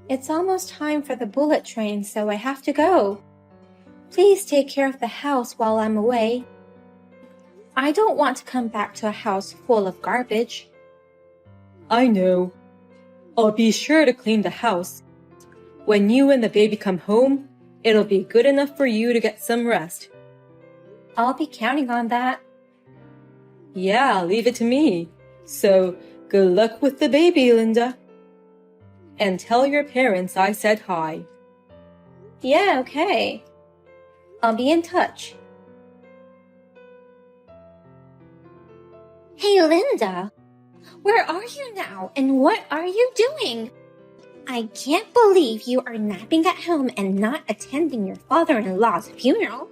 It's almost time for the bullet train, so I have to go. Please take care of the house while I'm away. I don't want to come back to a house full of garbage. I know. I'll be sure to clean the house. When you and the baby come home, it'll be good enough for you to get some rest. I'll be counting on that. Yeah, leave it to me. So, good luck with the baby, Linda. And tell your parents I said hi. Yeah, okay. I'll be in touch. Hey, Linda. Where are you now, and what are you doing? I can't believe you are napping at home and not attending your father-in-law's funeral.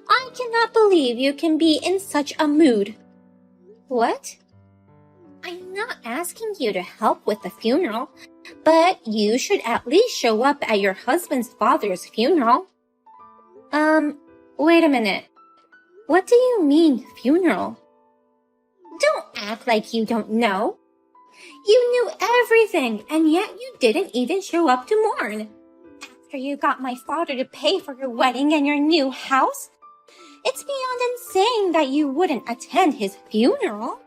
I cannot believe you can be in such a mood. What? I'm not asking you to help with the funeral, but you should at least show up at your husband's father's funeral. Wait a minute. What do you mean, funeral? Don't act like you don't know. You knew everything, and yet you didn't even show up to mourn. After you got my father to pay for your wedding and your new house, it's beyond insane that you wouldn't attend his funeral.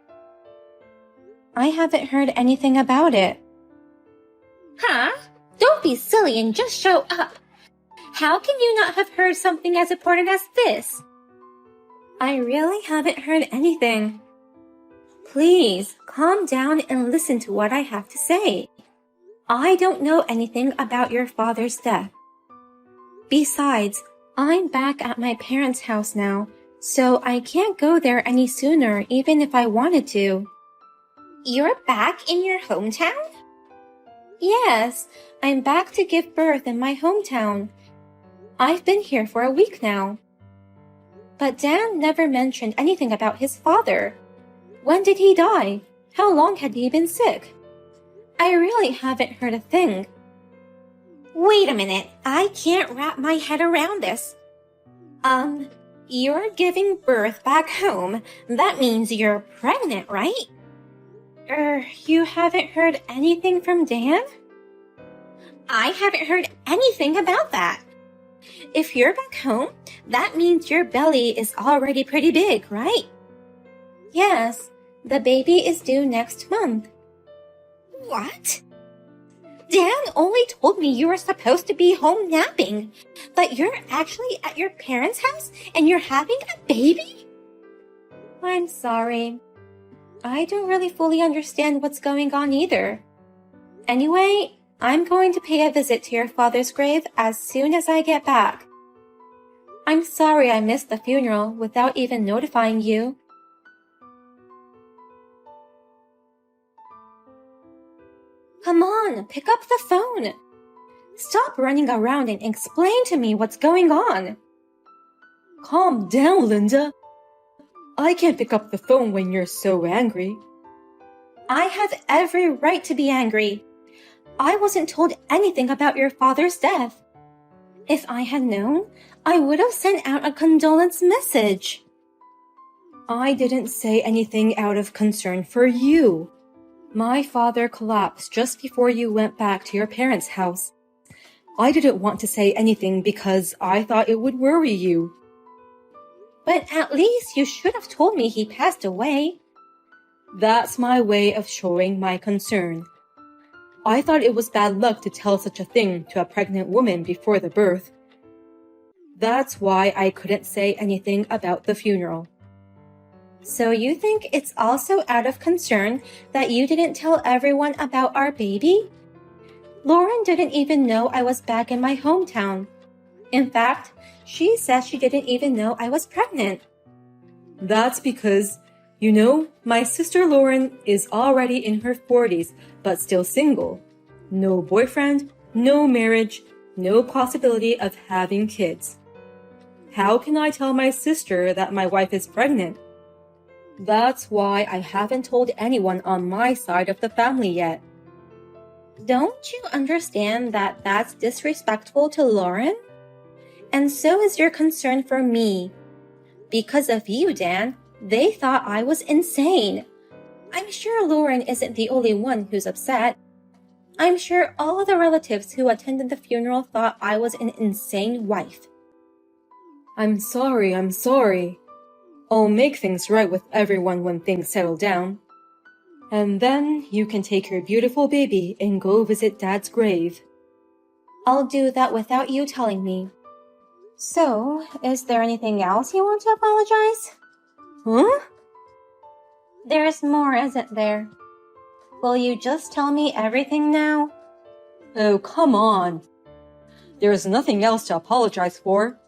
I haven't heard anything about it. Huh? Don't be silly and just show up. How can you not have heard something as important as this? I really haven't heard anything. Please, calm down and listen to what I have to say. I don't know anything about your father's death. Besides, I'm back at my parents' house now, so I can't go there any sooner even if I wanted to. You're back in your hometown? Yes, I'm back to give birth in my hometown. I've been here for a week now. But Dan never mentioned anything about his father. When did he die? How long had he been sick? I really haven't heard a thing. Wait a minute, I can't wrap my head around this. You're giving birth back home. That means you're pregnant, right? You haven't heard anything from Dan? I haven't heard anything about that. If you're back home, that means your belly is already pretty big, right? Yes, the baby is due next month. What? Dan only told me you were supposed to be home napping, but you're actually at your parents' house and you're having a baby? I'm sorry. I don't really fully understand what's going on either. Anyway, I'm going to pay a visit to your father's grave as soon as I get back. I'm sorry I missed the funeral without even notifying you. Come on, pick up the phone. Stop running around and explain to me what's going on. Calm down, Linda. I can't pick up the phone when you're so angry. I have every right to be angry. I wasn't told anything about your father's death. If I had known, I would have sent out a condolence message. I didn't say anything out of concern for you. My father collapsed just before you went back to your parents' house. I didn't want to say anything because I thought it would worry you. But at least you should have told me he passed away. That's my way of showing my concern. I thought it was bad luck to tell such a thing to a pregnant woman before the birth. That's why I couldn't say anything about the funeral. So you think it's also out of concern that you didn't tell everyone about our baby? Lauren didn't even know I was back in my hometown. In fact, she says she didn't even know I was pregnant. That's because, my sister Lauren is already in her 40s, but still single. No boyfriend, no marriage, no possibility of having kids. How can I tell my sister that my wife is pregnant? That's why I haven't told anyone on my side of the family yet. Don't you understand that that's disrespectful to Lauren? And so is your concern for me. Because of you, Dan, they thought I was insane. I'm sure Lauren isn't the only one who's upset. I'm sure all of the relatives who attended the funeral thought I was an insane wife. I'm sorry. I'll make things right with everyone when things settle down. And then you can take your beautiful baby and go visit Dad's grave. I'll do that without you telling me. So, is there anything else you want to apologize? Huh? There's more, isn't there? Will you just tell me everything now? Oh, come on. There's nothing else to apologize for.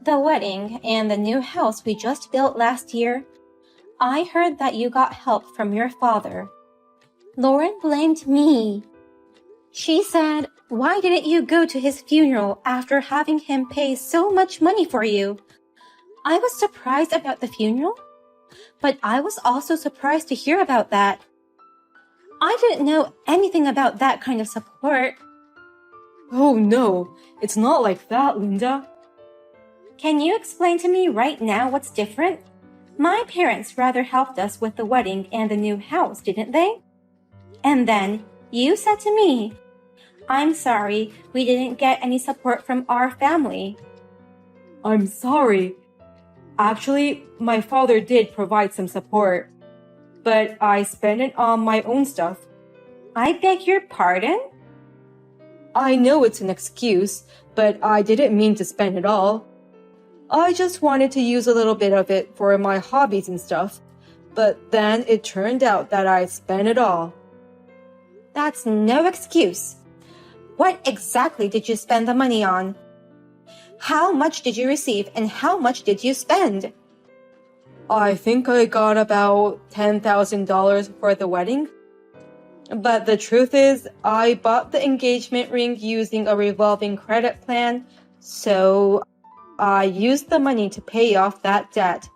The wedding and the new house we just built last year. I heard that you got help from your father. Lauren blamed me. She said, "Why didn't you go to his funeral after having him pay so much money for you?" I was surprised about the funeral, but I was also surprised to hear about that. I didn't know anything about that kind of support. Oh no, it's not like that, Linda. Can you explain to me right now what's different? My parents rather helped us with the wedding and the new house, didn't they? And then you said to me, "I'm sorry, we didn't get any support from our family." I'm sorry. Actually, my father did provide some support, but I spent it on my own stuff. I beg your pardon? I know it's an excuse, but I didn't mean to spend it all. I just wanted to use a little bit of it for my hobbies and stuff, but then it turned out that I spent it all. That's no excuse. What exactly did you spend the money on? How much did you receive and how much did you spend? I think I got about $10,000 for the wedding. But the truth is, I bought the engagement ring using a revolving credit plan, so I used the money to pay off that debt.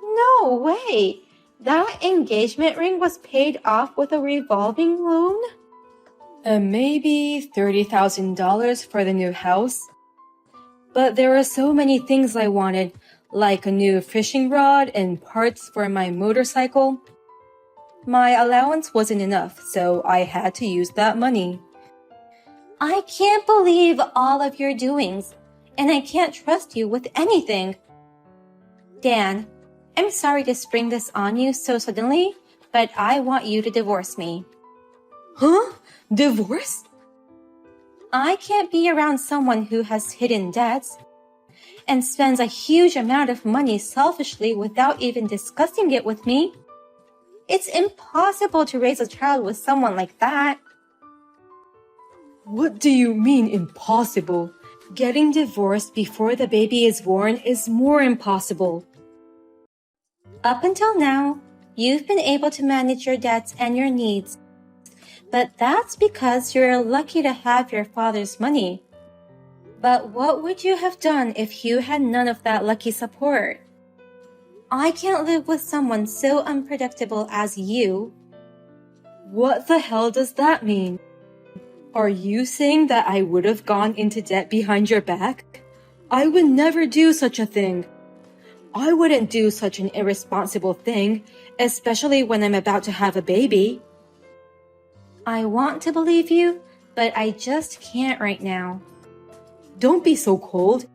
No way! That engagement ring was paid off with a revolving loan? And maybe $30,000 for the new house. But there were so many things I wanted, like a new fishing rod and parts for my motorcycle. My allowance wasn't enough, so I had to use that money. I can't believe all of your doings, and I can't trust you with anything. Dan, I'm sorry to spring this on you so suddenly, but I want you to divorce me. Huh? Divorce? I can't be around someone who has hidden debts and spends a huge amount of money selfishly without even discussing it with me. It's impossible to raise a child with someone like that. What do you mean impossible? Getting divorced before the baby is born is more impossible. Up until now, you've been able to manage your debts and your needs. But that's because you're lucky to have your father's money. But what would you have done if you had none of that lucky support? I can't live with someone so unpredictable as you. What the hell does that mean? Are you saying that I would have gone into debt behind your back? I would never do such a thing. I wouldn't do such an irresponsible thing, especially when I'm about to have a baby. I want to believe you, but I just can't right now. Don't be so cold.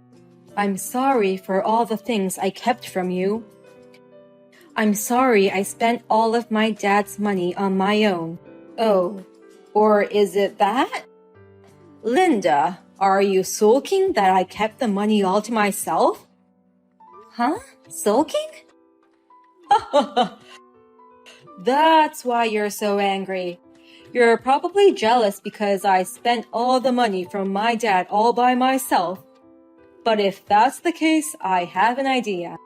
I'm sorry for all the things I kept from you. I'm sorry I spent all of my dad's money on my own. Oh, or is it that? Linda, are you sulking that I kept the money all to myself? Huh? Sulking? That's why you're so angry. You're probably jealous because I spent all the money from my dad all by myself. But if that's the case, I have an idea.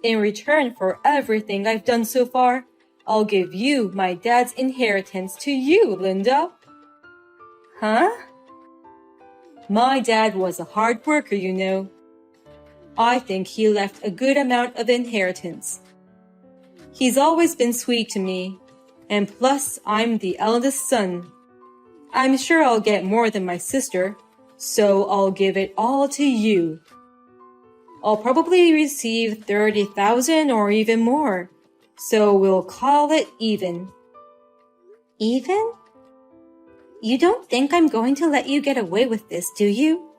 In return for everything I've done so far, I'll give you my dad's inheritance to you, Linda. Huh? My dad was a hard worker, you know. I think he left a good amount of inheritance. He's always been sweet to me, and plus I'm the eldest son. I'm sure I'll get more than my sister, so I'll give it all to you. I'll probably receive 30,000 or even more, so we'll call it even. Even? You don't think I'm going to let you get away with this, do you?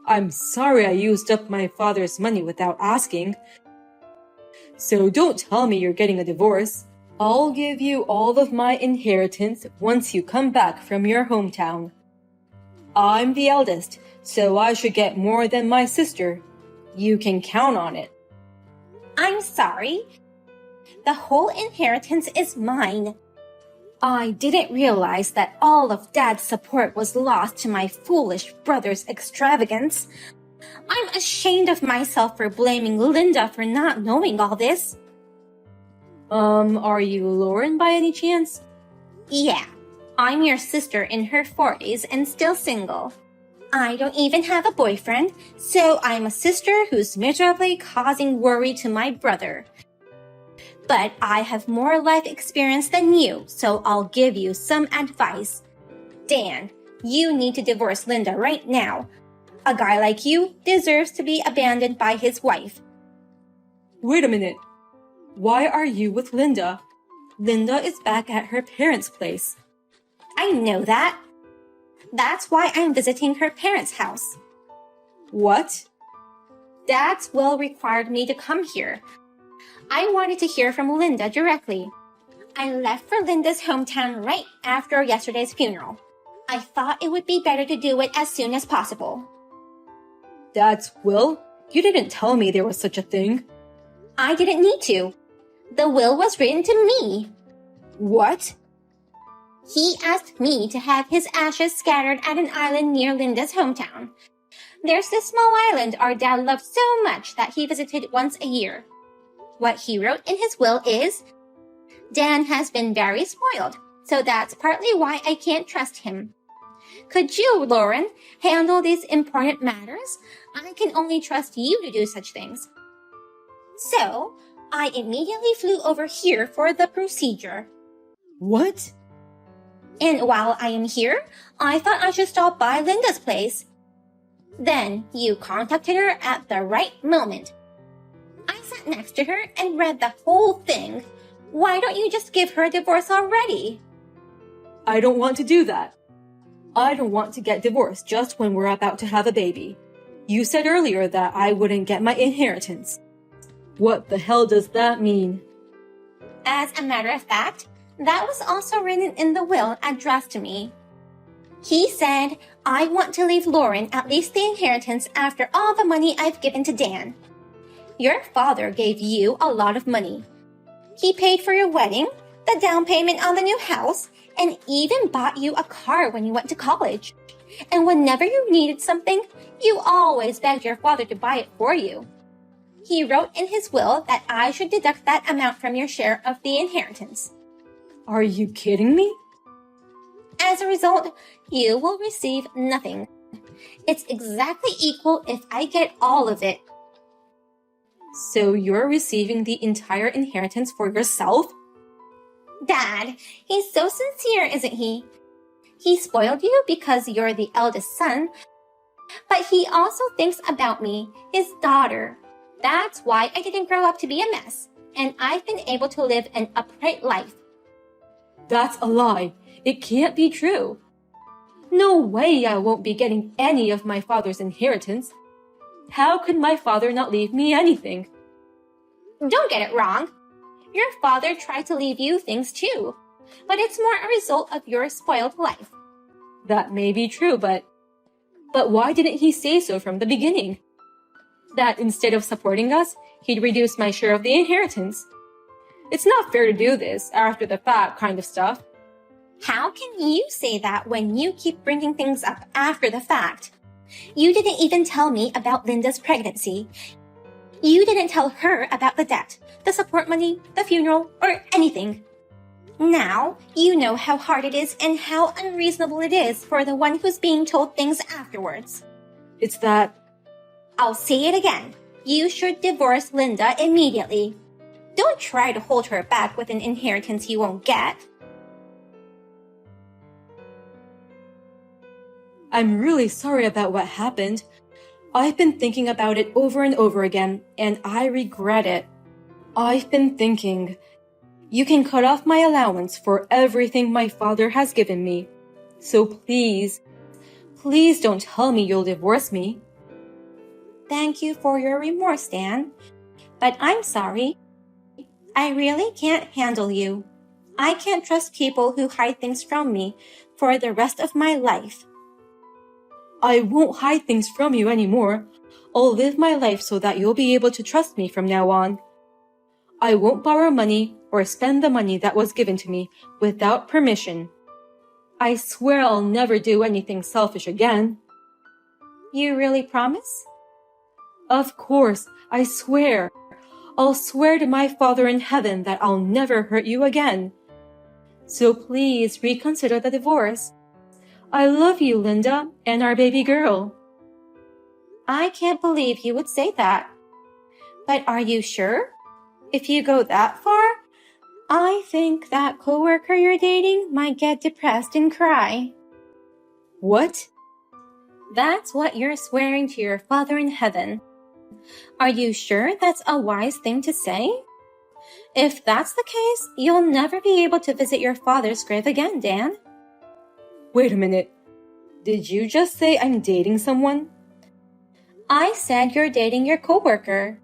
I'm sorry I used up my father's money without asking. So don't tell me you're getting a divorce. I'll give you all of my inheritance once you come back from your hometown. I'm the eldest, so I should get more than my sister. You can count on it. I'm sorry. The whole inheritance is mine. I didn't realize that all of Dad's support was lost to my foolish brother's extravagance. I'm ashamed of myself for blaming Linda for not knowing all this. Are you Lauren by any chance? Yeah, I'm your sister in her 40s and still single. I don't even have a boyfriend, so I'm a sister who's miserably causing worry to my brother. But I have more life experience than you, so I'll give you some advice. Dan, you need to divorce Linda right now. A guy like you deserves to be abandoned by his wife. Wait a minute. Why are you with Linda? Linda is back at her parents' place. I know that. That's why I'm visiting her parents' house. What? Dad's will required me to come here. I wanted to hear from Linda directly. I left for Linda's hometown right after yesterday's funeral. I thought it would be better to do it as soon as possible. Dad's will? You didn't tell me there was such a thing. I didn't need to. The will was written to me. What? He asked me to have his ashes scattered at an island near Linda's hometown. There's this small island our dad loved so much that he visited once a year. What he wrote in his will is, Dan has been very spoiled, so that's partly why I can't trust him. Could you, Lauren, handle these important matters? I can only trust you to do such things. So, I immediately flew over here for the procedure. What? And while I am here, I thought I should stop by Linda's place. Then you contacted her at the right moment. I sat next to her and read the whole thing. Why don't you just give her a divorce already? I don't want to do that. I don't want to get divorced just when we're about to have a baby. You said earlier that I wouldn't get my inheritance. What the hell does that mean? As a matter of fact, that was also written in the will addressed to me. He said, I want to leave Lauren at least the inheritance after all the money I've given to Dan. Your father gave you a lot of money. He paid for your wedding, the down payment on the new house, and even bought you a car when you went to college. And whenever you needed something, you always begged your father to buy it for you. He wrote in his will that I should deduct that amount from your share of the inheritance. Are you kidding me? As a result, you will receive nothing. It's exactly equal if I get all of it. So you're receiving the entire inheritance for yourself? Dad, he's so sincere, isn't he? He spoiled you because you're the eldest son, but he also thinks about me, his daughter. That's why I didn't grow up to be a mess, and I've been able to live an upright life. That's a lie. It can't be true. No way I won't be getting any of my father's inheritance. How could my father not leave me anything? Don't get it wrong. Your father tried to leave you things too, but it's more a result of your spoiled life. That may be true, but why didn't he say so from the beginning? That instead of supporting us, he'd reduce my share of the inheritance. It's not fair to do this after the fact kind of stuff. How can you say that when you keep bringing things up after the fact? You didn't even tell me about Linda's pregnancy. You didn't tell her about the debt, the support money, the funeral, or anything. Now, you know how hard it is and how unreasonable it is for the one who's being told things afterwards. It's that... I'll say it again. You should divorce Linda immediately. Don't try to hold her back with an inheritance you won't get. I'm really sorry about what happened. I've been thinking about it over and over again, and I regret it. I've been thinking, you can cut off my allowance for everything my father has given me. So please don't tell me you'll divorce me. Thank you for your remorse, Dan. But I'm sorry. I really can't handle you. I can't trust people who hide things from me for the rest of my life. I won't hide things from you anymore. I'll live my life so that you'll be able to trust me from now on. I won't borrow money or spend the money that was given to me without permission. I swear I'll never do anything selfish again. You really promise? Of course, I swear. I'll swear to my Father in heaven that I'll never hurt you again. So please reconsider the divorce. I love you, Linda, and our baby girl. I can't believe you would say that. But are you sure? If you go that far, I think that coworker you're dating might get depressed and cry. What? That's what you're swearing to your Father in heaven. Are you sure that's a wise thing to say? If that's the case, you'll never be able to visit your father's grave again, Dan. Wait a minute. Did you just say I'm dating someone? I said you're dating your coworker.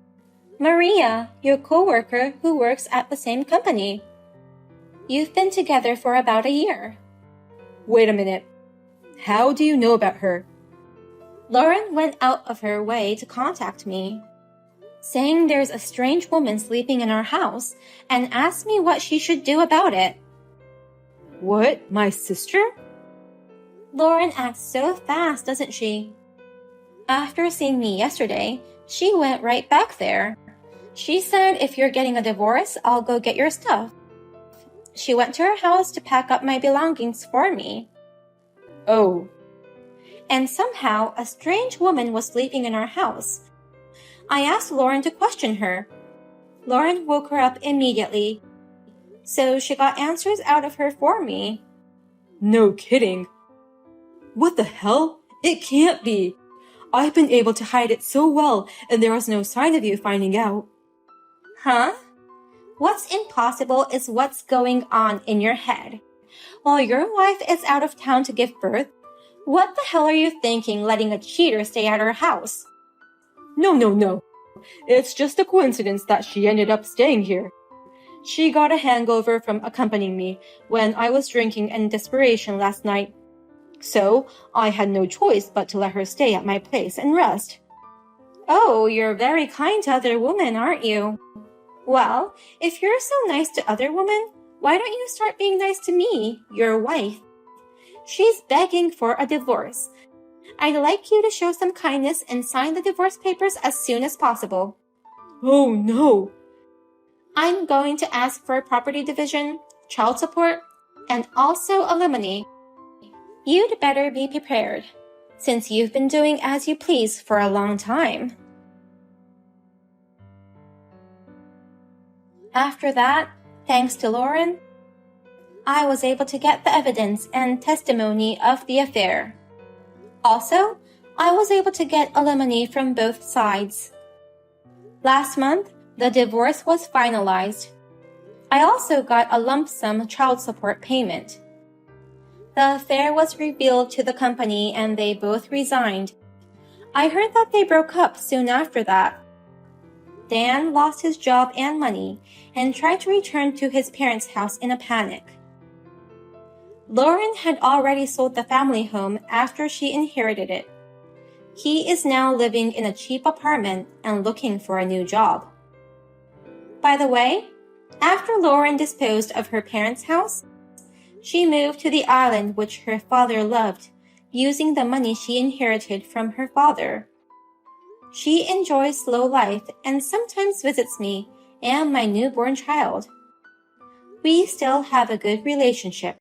Maria, your coworker who works at the same company. You've been together for about a year. Wait a minute. How do you know about her? Lauren went out of her way to contact me, saying there's a strange woman sleeping in our house and asked me what she should do about it. What? My sister? Lauren acts so fast, doesn't she? After seeing me yesterday, she went right back there. She said if you're getting a divorce, I'll go get your stuff. She went to her house to pack up my belongings for me. Oh. And somehow a strange woman was sleeping in our house. I asked Lauren to question her. Lauren woke her up immediately, so she got answers out of her for me. No kidding. What the hell? It can't be. I've been able to hide it so well, and there was no sign of you finding out. Huh? What's impossible is what's going on in your head. While your wife is out of town to give birth, what the hell are you thinking letting a cheater stay at her house? No. It's just a coincidence that she ended up staying here. She got a hangover from accompanying me when I was drinking in desperation last night. So I had no choice but to let her stay at my place and rest. Oh, you're very kind to other women, aren't you? Well, if you're so nice to other women, why don't you start being nice to me, your wife? She's begging for a divorce. I'd like you to show some kindness and sign the divorce papers as soon as possible. Oh, no. I'm going to ask for property division, child support, and also alimony. You'd better be prepared, since you've been doing as you please for a long time. After that, thanks to Lauren, I was able to get the evidence and testimony of the affair. Also, I was able to get alimony from both sides. Last month, the divorce was finalized. I also got a lump sum child support payment. The affair was revealed to the company and they both resigned. I heard that they broke up soon after that. Dan lost his job and money and tried to return to his parents' house in a panic. Lauren had already sold the family home after she inherited it. He is now living in a cheap apartment and looking for a new job. By the way, after Lauren disposed of her parents' house, she moved to the island which her father loved, using the money she inherited from her father. She enjoys slow life and sometimes visits me and my newborn child. We still have a good relationship.